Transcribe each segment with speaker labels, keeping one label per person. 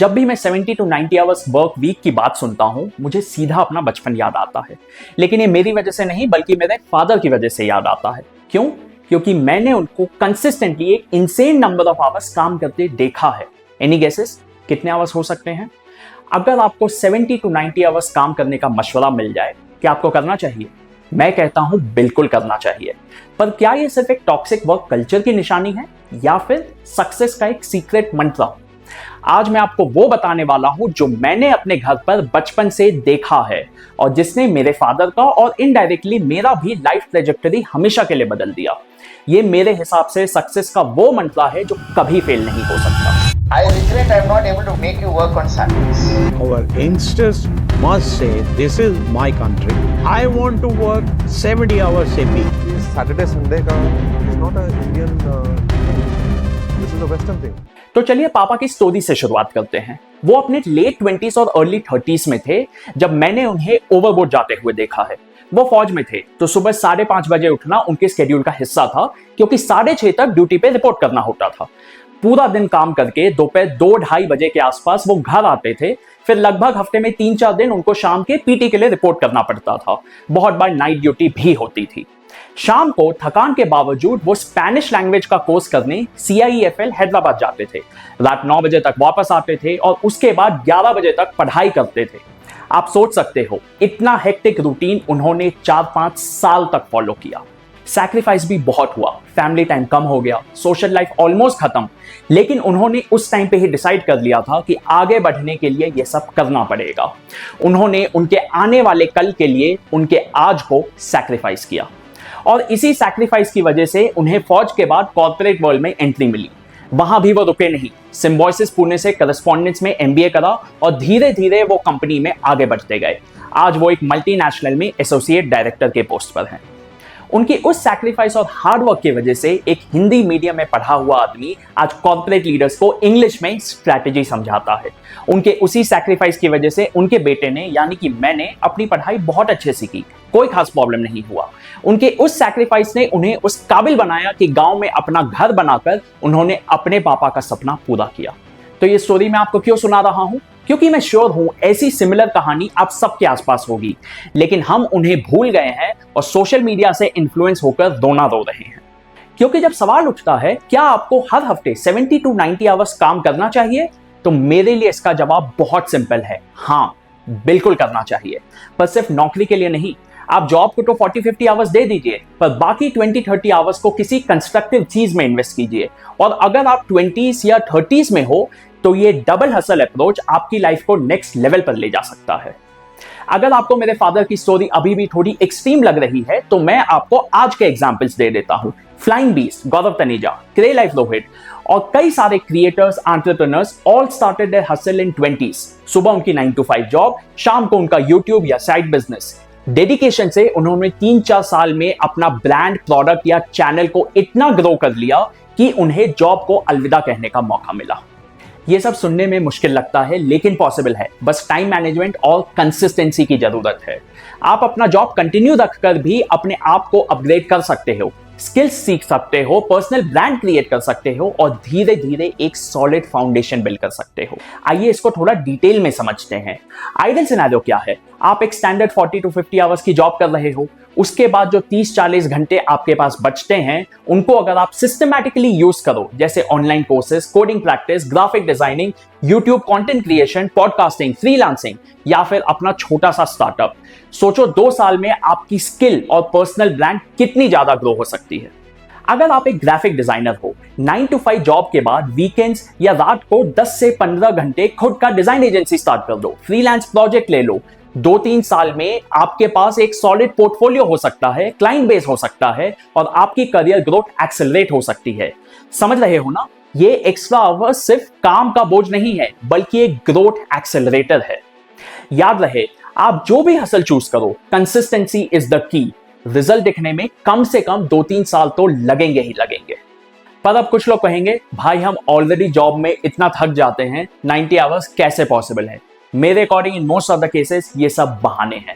Speaker 1: जब भी मैं 70 to 90 आवर्स वर्क वीक की बात सुनता हूं, मुझे सीधा अपना बचपन याद आता है। लेकिन ये मेरी वजह से नहीं, बल्कि मेरे फादर की वजह से याद आता है। क्यों? क्योंकि मैंने उनको कंसिस्टेंटली एक इनसेन नंबर ऑफ आवर्स काम करते देखा है। एनी गेसेस कितने आवर्स हो सकते हैं? अगर आपको 70 to 90 आवर्स काम करने का मशवरा मिल जाए, क्या आपको करना चाहिए? मैं कहता हूं बिल्कुल करना चाहिए। पर क्या ये सिर्फ एक टॉक्सिक वर्क कल्चर की निशानी है या फिर सक्सेस का एक सीक्रेट मंत्र? आज मैं आपको वो बताने वाला हूं जो मैंने अपने घर पर बचपन से देखा है और जिसने मेरे फादर का और इनडायरेक्टली मेरा भी लाइफ ट्रेजेक्टरी हमेशा के लिए बदल दिया। ये मेरे हिसाब से सक्सेस का वो मंत्र है जो कभी फेल नहीं हो सकता।
Speaker 2: I regret I'm not able to make you work on Saturdays.
Speaker 3: Our youngsters must say, this is my country. I want to work 70 hours a week.
Speaker 4: Saturday, Sunday का is not an Indian this is a Western thing.
Speaker 1: तो चलिए पापा की story से शुरुआत करते हैं। वो अपने लेट 20s और अर्ली 30s में थे जब मैंने उन्हें ओवरबोर्ड जाते हुए देखा है। वो फौज में थे तो सुबह 5:30 बजे उठना उनके स्केड्यूल का हिस्सा था, क्योंकि 6:30 तक ड्यूटी पे रिपोर्ट करना होता था। पूरा दिन काम करके दोपहर 2-2:30 बजे के आसपास वो घर आते थे। फिर लगभग हफ्ते में 3-4 दिन उनको शाम के पीटी के लिए रिपोर्ट करना पड़ता था। बहुत बार नाइट ड्यूटी भी होती थी। शाम को थकान के बावजूद वो स्पेनिश लैंग्वेज का कोर्स करने CIEFL हैदराबाद जाते थे। रात 9 बजे तक वापस आते थे और उसके बाद 11 बजे तक पढ़ाई करते थे। आप सोच सकते हो इतना हेक्टिक रूटीन उन्होंने 4-5 साल तक फॉलो किया। सैक्रिफाइस भी बहुत हुआ, फैमिली टाइम कम हो गया, सोशल लाइफ ऑलमोस्ट खत्म, लेकिन उन्होंने उस टाइम पे ही डिसाइड कर लिया था कि आगे बढ़ने के लिए ये सब करना पड़ेगा। उन्होंने उनके आने वाले कल के लिए उनके आज को सैक्रिफाइस किया और इसी सैक्रिफाइस की वजह से उन्हें फौज के बाद कॉर्पोरेट वर्ल्ड में एंट्री मिली। वहां भी वो रुके नहीं, सिम्बोयसिस पुणे से करस्पॉन्डेंस में MBA करा और धीरे धीरे वो कंपनी में आगे बढ़ते गए। आज वो एक मल्टीनेशनल में एसोसिएट डायरेक्टर के पोस्ट पर हैं। उनकी उस सैक्रिफाइस और हार्ड वर्क की वजह से एक हिंदी मीडियम में पढ़ा हुआ आदमी आज कॉर्पोरेट लीडर्स को इंग्लिश में स्ट्रैटेजी समझाता है। उनके उसी सैक्रिफाइस की वजह से उनके बेटे ने यानी कि मैंने अपनी पढ़ाई बहुत अच्छे से की, कोई खास प्रॉब्लम नहीं हुआ। उनके उस सैक्रिफाइस ने उन्हें उस काबिल बनाया कि गांव में अपना घर बनाकर उन्होंने अपने पापा का सपना पूरा किया। तो ये स्टोरी मैं आपको क्यों सुना रहा हूं? क्योंकि मैं श्योर हूं ऐसी सिमिलर कहानी आप सबके आसपास होगी, लेकिन हम उन्हें भूल गए हैं और सोशल मीडिया से इन्फ्लुएंस होकर रोना रो रहे हैं। क्योंकि जब सवाल उठता है क्या आपको हर हफ्ते 70 to 90 आवर्स काम करना चाहिए, तो मेरे लिए इसका जवाब बहुत सिंपल है, हाँ बिल्कुल करना चाहिए। पर सिर्फ नौकरी के लिए नहीं। आप जॉब को तो 40-50 आवर्स दे दीजिए, पर बाकी 20-30 आवर्स को किसी कंस्ट्रक्टिव चीज में इन्वेस्ट कीजिए। और अगर आप 20s या 30s में हो तो ये डबल हसल अप्रोच आपकी लाइफ को नेक्स्ट लेवल पर ले जा सकता है। अगर आपको मेरे फादर की स्टोरी अभी भी थोड़ी एक्सट्रीम लग रही है तो मैं आपको आज के एग्जांपल्स दे देता हूं। फ्लाइंग बीस्ट, गौरव तनेजा, क्रे लाइफ रोहित और कई सारे creators, entrepreneurs all started their hustle in 20s। सुबह उनकी 9 to 5 जॉब, शाम को उनका यूट्यूब या साइड बिजनेस। डेडिकेशन से उन्होंने 3-4 साल में अपना ब्रांड, प्रोडक्ट या चैनल को इतना ग्रो कर लिया कि उन्हें जॉब को अलविदा कहने का मौका मिला। ये सब सुनने में मुश्किल लगता है, लेकिन पॉसिबल है। बस टाइम मैनेजमेंट और कंसिस्टेंसी की जरूरत है। आप अपना जॉब कंटिन्यू रखकर भी अपने आप को अपग्रेड कर सकते हो, स्किल्स सीख सकते हो, पर्सनल ब्रांड क्रिएट कर सकते हो और धीरे धीरे एक सॉलिड फाउंडेशन बिल्ड कर सकते हो। आइए इसको थोड़ा डिटेल में समझते हैं। आइडियल सिनेरियो क्या है? आप एक स्टैंडर्ड 40 to 50 आवर्स की जॉब कर रहे हो, उसके बाद जो 30-40 घंटे आपके पास बचते हैं उनको अगर आप सिस्टमैटिकली यूज करो, जैसे online courses, coding practice, graphic designing, YouTube content creation, podcasting, freelancing या फिर अपना छोटा सा स्टार्टअप, सोचो 2 साल में आपकी स्किल और पर्सनल ब्रांड कितनी ज्यादा ग्रो हो सकती है। अगर आप एक ग्राफिक डिजाइनर हो, 9 to 5 जॉब के बाद वीकेंड्स या रात को 10 से 15 घंटे खुद का डिजाइन एजेंसी स्टार्ट कर दो, फ्रीलांस प्रोजेक्ट ले लो। 2-3 साल में आपके पास एक सॉलिड पोर्टफोलियो हो सकता है, क्लाइंट बेस हो सकता है और आपकी करियर ग्रोथ एक्सेलरेट हो सकती है। समझ रहे हो ना? ये एक्स्ट्रा आवर्स सिर्फ काम का बोझ नहीं है, बल्कि एक ग्रोथ एक्सेलरेटर है। याद रहे, आप जो भी हसल चूज करो, consistency is the key. Result दिखने में कम से कम 2-3 साल तो लगेंगे ही लगेंगे। पर अब कुछ लोग कहेंगे, भाई हम ऑलरेडी जॉब में इतना थक जाते हैं, 90 आवर्स कैसे पॉसिबल है? मेरे according in most of the cases ये सब बहाने हैं।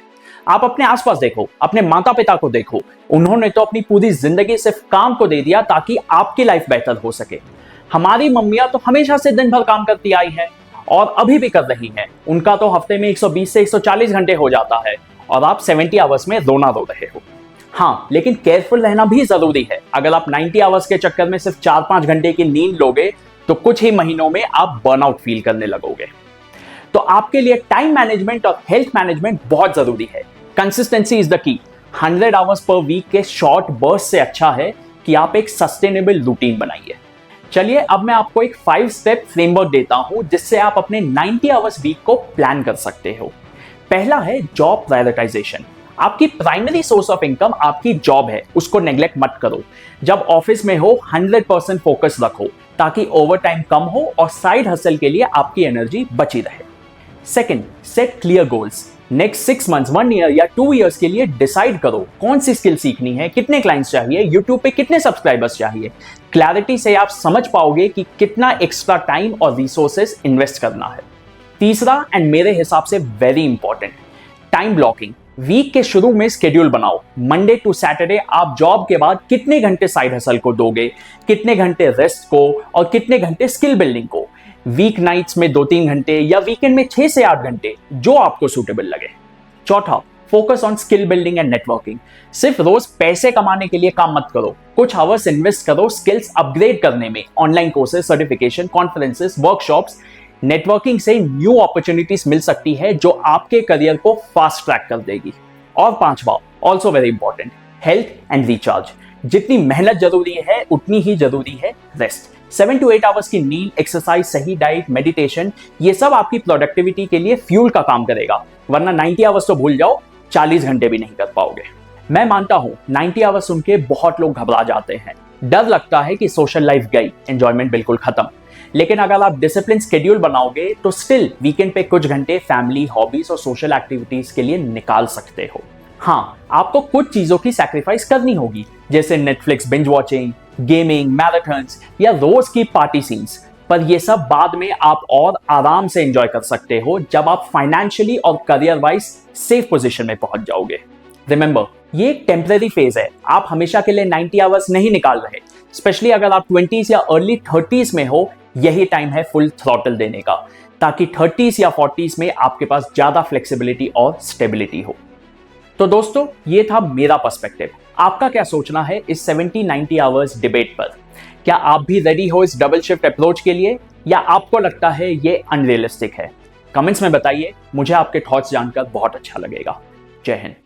Speaker 1: आप अपने आसपास देखो, अपने माता पिता को देखो, उन्होंने तो अपनी पूरी जिंदगी सिर्फ काम को दे दिया ताकि आपकी लाइफ बेहतर हो सके। हमारी मम्मियां तो हमेशा से दिन भर काम करती आई हैं और अभी भी कर रही हैं, उनका तो हफ्ते में 120 से 140 घंटे हो जाता है और आप 70 आवर्स में रोना रो रहे हो। हाँ, लेकिन केयरफुल रहना भी जरूरी है। अगर आप 90 आवर्स के चक्कर में सिर्फ 4-5 घंटे की नींद लोगे तो कुछ ही महीनों में आप बर्नआउट फील करने लगोगे। तो आपके लिए टाइम मैनेजमेंट और हेल्थ मैनेजमेंट बहुत जरूरी है। Consistency is the key. 100 hours per week के शॉर्ट बर्स्ट से अच्छा है कि आप एक सस्टेनेबल रूटीन बनाइए। चलिए अब मैं आपको एक 5 स्टेप फ्रेमवर्क देता हूं जिससे आप अपने 90 आवर्स वीक को प्लान कर सकते हो। पहला है जॉब प्रायोरिटाइजेशन। आपकी प्राइमरी सोर्स ऑफ इनकम आपकी जॉब है, उसको नेग्लेक्ट मत करो। जब ऑफिस में हो 100% फोकस रखो ताकि ओवर टाइम कम हो और साइड हसल के लिए आपकी एनर्जी बची रहे। Second, set clear goals. Next 6 months, 1 year या 2 ईयर्स के लिए डिसाइड करो कौन सी स्किल सीखनी है, कितने क्लाइंट्स चाहिए, यूट्यूब पे कितने सब्सक्राइबर्स चाहिए। क्लैरिटी से आप समझ पाओगे कि कितना एक्स्ट्रा टाइम और रिसोर्सेज इन्वेस्ट करना है। तीसरा एंड मेरे हिसाब से very important, time blocking. Week के शुरू में स्केड्यूल बनाओ। मंडे टू सैटरडे आप जॉब के बाद कितने घंटे साइड हसल को दोगे, कितने घंटे रेस्ट को और कितने घंटे स्किल बिल्डिंग को। वीक नाइट्स में 2-3 घंटे या वीकेंड में 6 से 8 घंटे, जो आपको सूटेबल लगे। चौथा, focus on skill building and networking. सिर्फ रोज पैसे कमाने के लिए काम मत करो, कुछ आवर्स इन्वेस्ट करो स्किल्स अपग्रेड करने में। Online courses, certification, conferences, workshops. Networking से न्यू अपॉर्चुनिटीज मिल सकती है जो आपके करियर को फास्ट ट्रैक कर देगी। और पांचवा, also very important, health and recharge. जितनी मेहनत जरूरी है उतनी ही जरूरी है रेस्ट। 7 to 8 आवर्स की नींद, एक्सरसाइज, सही डाइट, मेडिटेशन, ये सब आपकी प्रोडक्टिविटी के लिए फ्यूल का काम करेगा। वरना 90 आवर्स तो भूल जाओ, 40 घंटे भी नहीं कर पाओगे। मैं मानता हूं 90 आवर्स सुन के बहुत लोग घबरा जाते हैं, डर लगता है कि सोशल लाइफ गई, एंजॉयमेंट बिल्कुल खत्म। लेकिन अगर आप डिसिप्लिन शेड्यूल बनाओगे तो स्टिल वीकेंड पे कुछ घंटे फैमिली, हॉबीज और सोशल एक्टिविटीज के लिए निकाल सकते हो। हाँ, आपको कुछ चीजों की सैक्रिफाइस करनी होगी, जैसे Netflix binge watching, gaming, marathons या रोज की पार्टी सीन्स। पर ये सब बाद में आप और आराम से एंजॉय कर सकते हो जब आप फाइनेंशियली और करियर वाइज सेफ पोजीशन में पहुंच जाओगे। रिमेंबर, ये एक टेम्परेरी फेज है, आप हमेशा के लिए 90 आवर्स नहीं निकाल रहे। स्पेशली अगर आप 20s या अर्ली 30s में हो, यही टाइम है फुल थ्रॉटल देने का, ताकि 30s या 40s में आपके पास ज्यादा फ्लेक्सिबिलिटी और स्टेबिलिटी हो। तो दोस्तों, ये था मेरा पर्सपेक्टिव। आपका क्या सोचना है इस 70-90 आवर्स डिबेट पर? क्या आप भी रेडी हो इस डबल शिफ्ट अप्रोच के लिए, या आपको लगता है ये अनरियलिस्टिक है? कमेंट्स में बताइए, मुझे आपके थॉट्स जानकर बहुत अच्छा लगेगा। जय हिंद।